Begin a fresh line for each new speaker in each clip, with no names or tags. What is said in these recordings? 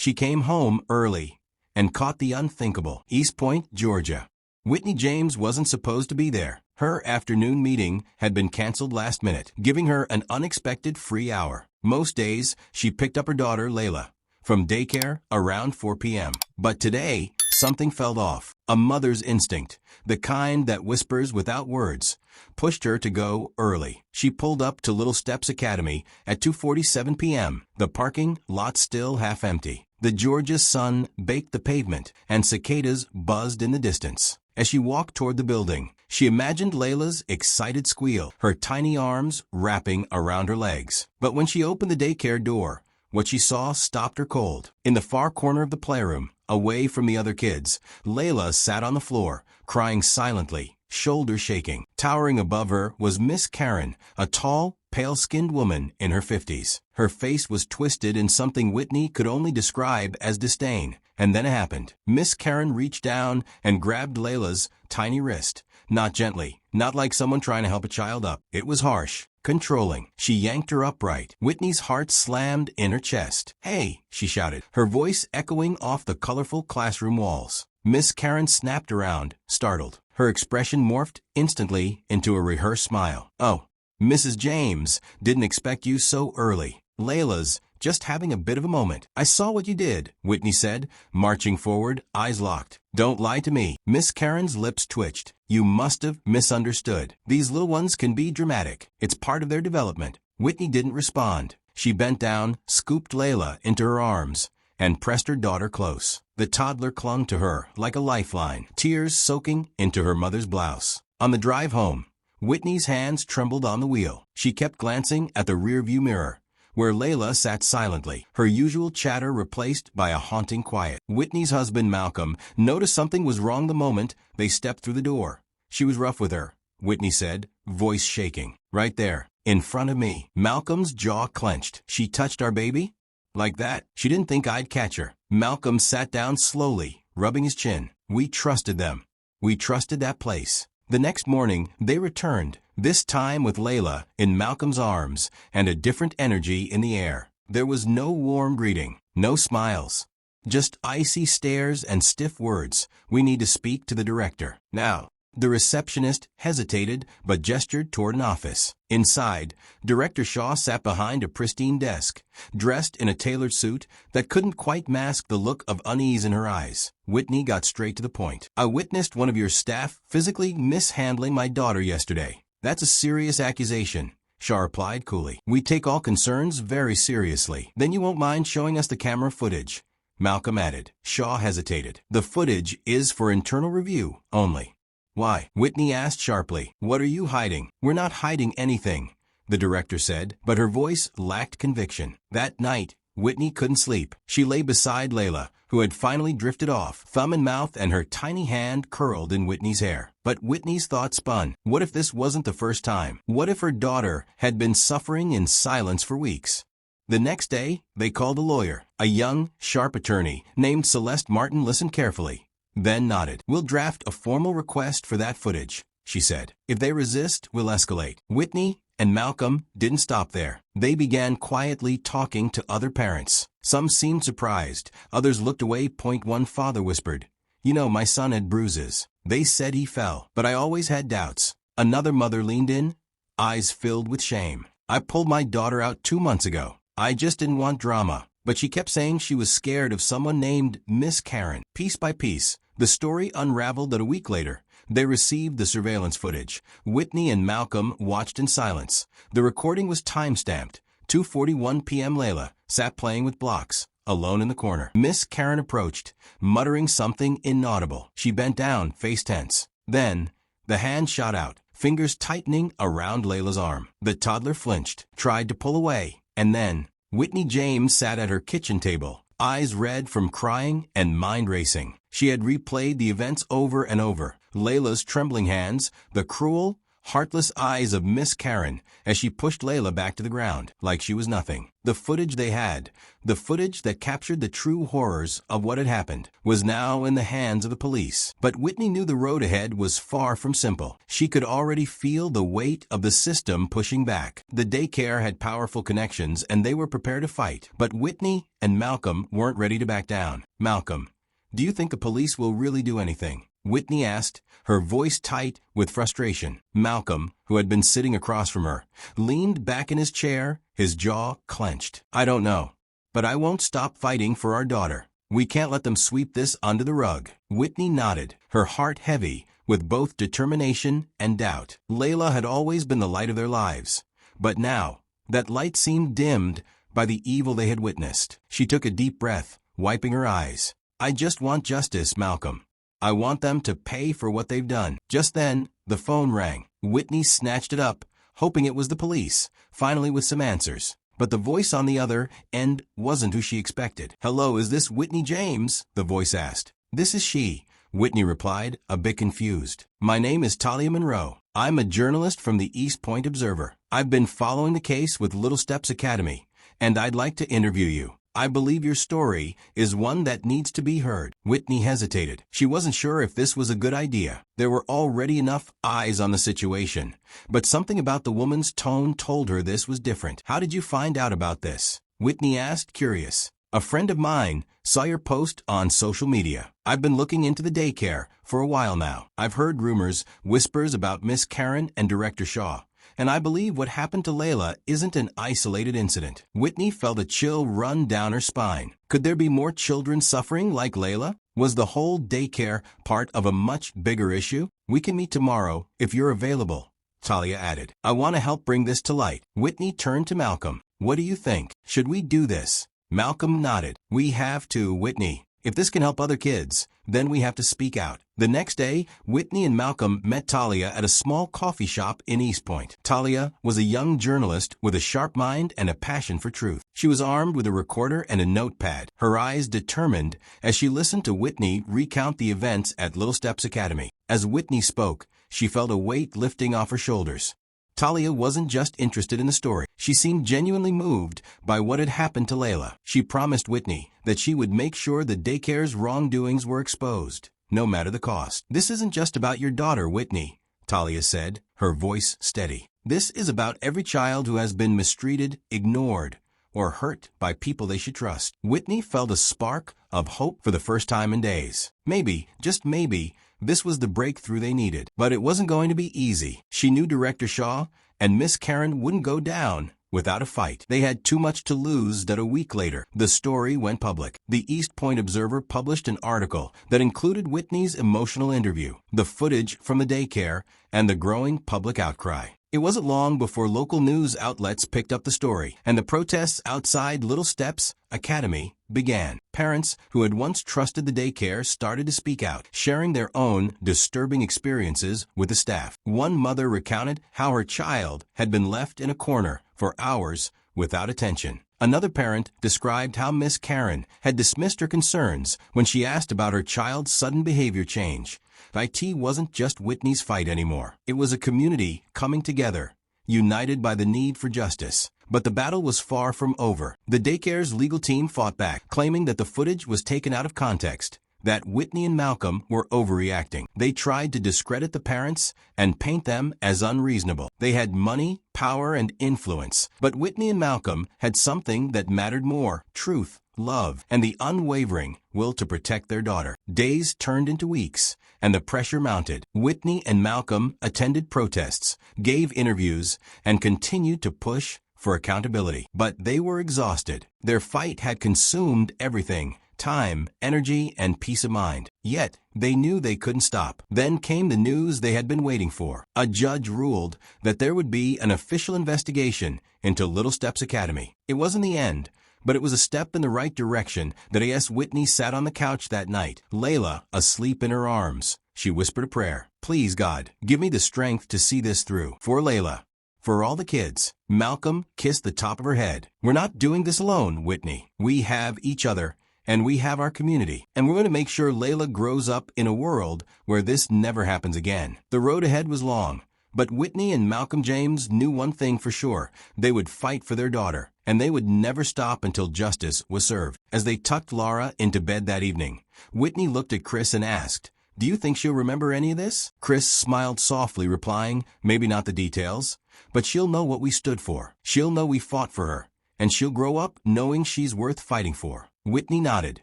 She came home early and caught the unthinkable. East Point, Georgia. Whitney James wasn't supposed to be there. Her afternoon meeting had been canceled last minute, giving her an unexpected free hour. Most days, she picked up her daughter, Layla, from daycare around 4 p.m. But today, something felt off. A mother's instinct, the kind that whispers without words, pushed her to go early. She pulled up to Little Steps Academy at 2:47 p.m., the parking lot still half empty. The Georgia sun baked the pavement, and cicadas buzzed in the distance. As she walked toward the building, she imagined Layla's excited squeal, her tiny arms wrapping around her legs. But when she opened the daycare door, what she saw stopped her cold. In the far corner of the playroom, away from the other kids, Layla sat on the floor, crying silently, shoulders shaking. Towering above her was Miss Karen, a tall, pale-skinned woman in her 50s. Her face was twisted in something Whitney could only describe as disdain. And then it happened. Miss Karen reached down and grabbed Layla's tiny wrist. Not gently, not like someone trying to help a child up. It was harsh, controlling. She yanked her upright. Whitney's heart slammed in her chest. "Hey!" she shouted, her voice echoing off the colorful classroom walls. Miss Karen snapped around, startled. Her expression morphed instantly into a rehearsed smile. "Oh, Mrs. James, didn't expect you so early. Layla's just having a bit of a moment." "I saw what you did," Whitney said, marching forward, eyes locked. "Don't lie to me." Miss Karen's lips twitched. "You must have misunderstood. These little ones can be dramatic. It's part of their development." Whitney didn't respond. She bent down, scooped Layla into her arms, and pressed her daughter close. The toddler clung to her like a lifeline, tears soaking into her mother's blouse. On the drive home, Whitney's hands trembled on the wheel. She kept glancing at the rearview mirror, where Layla sat silently, her usual chatter replaced by a haunting quiet. Whitney's husband, Malcolm, noticed something was wrong the moment they stepped through the door. "She was rough with her," Whitney said, voice shaking. "Right there, in front of me." Malcolm's jaw clenched. "She touched our baby? Like that? She didn't think I'd catch her." Malcolm sat down slowly, rubbing his chin. "We trusted them. We trusted that place." The next morning, they returned, this time with Layla in Malcolm's arms and a different energy in the air. There was no warm greeting, no smiles, just icy stares and stiff words. "We need to speak to the director now." The receptionist hesitated but gestured toward an office. Inside, Director Shaw sat behind a pristine desk, dressed in a tailored suit that couldn't quite mask the look of unease in her eyes. Whitney got straight to the point. "I witnessed one of your staff physically mishandling my daughter yesterday. That's a serious accusation," Shaw replied coolly. "We take all concerns very seriously." "Then you won't mind showing us the camera footage," Malcolm added. Shaw hesitated. "The footage is for internal review only." "Why?" Whitney asked sharply. "What are you hiding?" "We're not hiding anything," the director said, but her voice lacked conviction. That night, Whitney couldn't sleep. She lay beside Layla, who had finally drifted off, thumb in mouth and her tiny hand curled in Whitney's hair. But Whitney's thoughts spun. What if this wasn't the first time? What if her daughter had been suffering in silence for weeks? The next day, they called a lawyer, a young, sharp attorney named Celeste Martin. Listened carefully, then nodded. "We'll draft a formal request for that footage," she said. "If they resist, we'll escalate." Whitney and Malcolm didn't stop there. They began quietly talking to other parents. Some seemed surprised, others looked away. One father whispered, "You know, my son had bruises. They said he fell, but I always had doubts." Another mother leaned in, eyes filled with shame. "I pulled my daughter out 2 months ago. I just didn't want drama. But she kept saying she was scared of someone named Miss Karen." Piece by piece, the story unraveled that a week later, they received the surveillance footage. Whitney and Malcolm watched in silence. The recording was time-stamped. 2:41 p.m. Layla sat playing with blocks, alone in the corner. Miss Karen approached, muttering something inaudible. She bent down, face tense. Then, the hand shot out, fingers tightening around Layla's arm. The toddler flinched, tried to pull away, and then Whitney James sat at her kitchen table, eyes red from crying and mind racing. She had replayed the events over and over. Layla's trembling hands, the cruel, heartless eyes of Miss Karen as she pushed Layla back to the ground, like she was nothing. The footage they had, the footage that captured the true horrors of what had happened, was now in the hands of the police. But Whitney knew the road ahead was far from simple. She could already feel the weight of the system pushing back. The daycare had powerful connections and they were prepared to fight. But Whitney and Malcolm weren't ready to back down. Malcolm, do you think the police will really do anything? Whitney asked, her voice tight with frustration. Malcolm, who had been sitting across from her, leaned back in his chair, his jaw clenched. I don't know. But I won't stop fighting for our daughter. We can't let them sweep this under the rug. Whitney nodded, her heart heavy with both determination and doubt. Layla had always been the light of their lives. But now, that light seemed dimmed by the evil they had witnessed. She took a deep breath, wiping her eyes. I just want justice, Malcolm. I want them to pay for what they've done. Just then, the phone rang. Whitney snatched it up, hoping it was the police, finally with some answers. But the voice on the other end wasn't who she expected. Hello, is this Whitney James? The voice asked. This is she, Whitney replied, a bit confused. My name is Talia Monroe. I'm a journalist from the East Point Observer. I've been following the case with Little Steps Academy, and I'd like to interview you. I believe your story is one that needs to be heard. Whitney hesitated. She wasn't sure if this was a good idea. There were already enough eyes on the situation. But something about the woman's tone told her this was different. How did you find out about this? Whitney asked, curious. A friend of mine saw your post on social media. I've been looking into the daycare for a while now. I've heard rumors, whispers about Miss Karen and Director Shaw. And I believe what happened to Layla isn't an isolated incident. Whitney felt a chill run down her spine. Could there be more children suffering like Layla? Was the whole daycare part of a much bigger issue? We can meet tomorrow if you're available, Talia added. I want to help bring this to light. Whitney turned to Malcolm. What do you think? Should we do this? Malcolm nodded. We have to, Whitney. If this can help other kids, then we have to speak out. The next day, Whitney and Malcolm met Talia at a small coffee shop in East Point. Talia was a young journalist with a sharp mind and a passion for truth. She was armed with a recorder and a notepad, her eyes determined as she listened to Whitney recount the events at Little Steps Academy. As Whitney spoke, she felt a weight lifting off her shoulders. Talia wasn't just interested in the story. She seemed genuinely moved by what had happened to Layla. She promised Whitney that she would make sure the daycare's wrongdoings were exposed, no matter the cost. This isn't just about your daughter, Whitney, Talia said, her voice steady. This is about every child who has been mistreated, ignored, or hurt by people they should trust. Whitney felt a spark of hope for the first time in days. Maybe, just maybe, this was the breakthrough they needed. But it wasn't going to be easy. She knew Director Shaw and Miss Karen wouldn't go down without a fight. They had too much to lose that a week later, the story went public. The East Point Observer published an article that included Whitney's emotional interview, the footage from the daycare, and the growing public outcry. It wasn't long before local news outlets picked up the story, and the protests outside Little Steps Academy began. Parents who had once trusted the daycare started to speak out, sharing their own disturbing experiences with the staff. One mother recounted how her child had been left in a corner for hours without attention. Another parent described how Miss Karen had dismissed her concerns when she asked about her child's sudden behavior change. IT wasn't just Whitney's fight anymore. It was a community coming together, united by the need for justice. But the battle was far from over. The daycare's legal team fought back, claiming that the footage was taken out of context, that Whitney and Malcolm were overreacting. They tried to discredit the parents and paint them as unreasonable. They had money, power, and influence. But Whitney and Malcolm had something that mattered more: truth, love, and the unwavering will to protect their daughter. Days turned into weeks, and the pressure mounted. Whitney and Malcolm attended protests, gave interviews, and continued to push for accountability. But they were exhausted. Their fight had consumed everything: time, energy, and peace of mind. Yet, they knew they couldn't stop. Then came the news they had been waiting for. A judge ruled that there would be an official investigation into Little Steps Academy. It wasn't the end, but it was a step in the right direction that as Whitney sat on the couch that night, Layla asleep in her arms. She whispered a prayer. Please, God, give me the strength to see this through. For Layla. For all the kids. Malcolm kissed the top of her head. We're not doing this alone, Whitney. We have each other, and we have our community. And we're going to make sure Layla grows up in a world where this never happens again. The road ahead was long, But Whitney and Malcolm James knew one thing for sure. They would fight for their daughter, and they would never stop until justice was served. As they tucked Laura into bed that evening, Whitney looked at Chris and asked, "Do you think she'll remember any of this?" Chris smiled softly, replying, "Maybe not the details, but she'll know what we stood for. She'll know we fought for her, and she'll grow up knowing she's worth fighting for." Whitney nodded,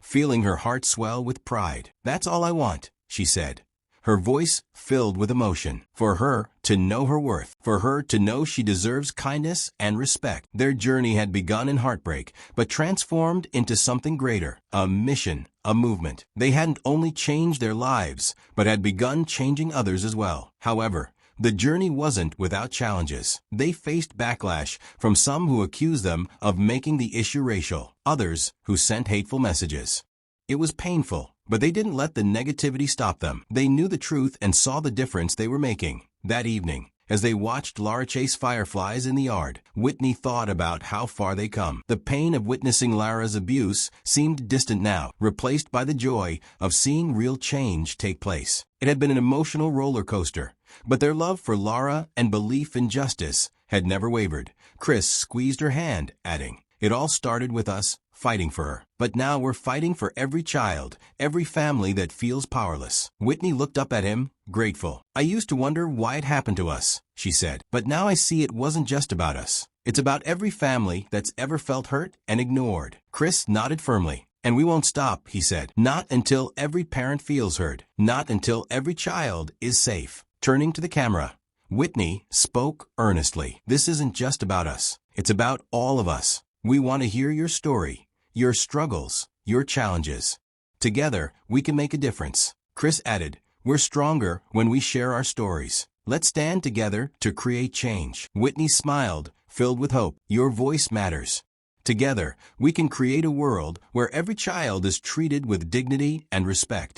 feeling her heart swell with pride. "That's all I want," she said, her voice filled with emotion. "For her to know her worth, for her to know she deserves kindness and respect." Their journey had begun in heartbreak, but transformed into something greater, a mission, a movement. They hadn't only changed their lives, but had begun changing others as well. However, the journey wasn't without challenges. They faced backlash from some who accused them of making the issue racial, others who sent hateful messages. It was painful, but they didn't let the negativity stop them. They knew the truth and saw the difference they were making. That evening, as they watched Laura chase fireflies in the yard, Whitney thought about how far they come. The pain of witnessing Laura's abuse seemed distant now, replaced by the joy of seeing real change take place. It had been an emotional roller coaster, but their love for Laura and belief in justice had never wavered. Chris squeezed her hand, adding, "It all started with us fighting for her. But now we're fighting for every child, every family that feels powerless." Whitney looked up at him, grateful. "I used to wonder why it happened to us," she said. "But now I see it wasn't just about us. It's about every family that's ever felt hurt and ignored." Chris nodded firmly. "And we won't stop," he said. "Not until every parent feels heard. Not until every child is safe." Turning to the camera, Whitney spoke earnestly. "This isn't just about us. It's about all of us. We want to hear your story, your struggles, your challenges. Together, we can make a difference." Chris added, "We're stronger when we share our stories. Let's stand together to create change." Whitney smiled, filled with hope. "Your voice matters. Together, we can create a world where every child is treated with dignity and respect."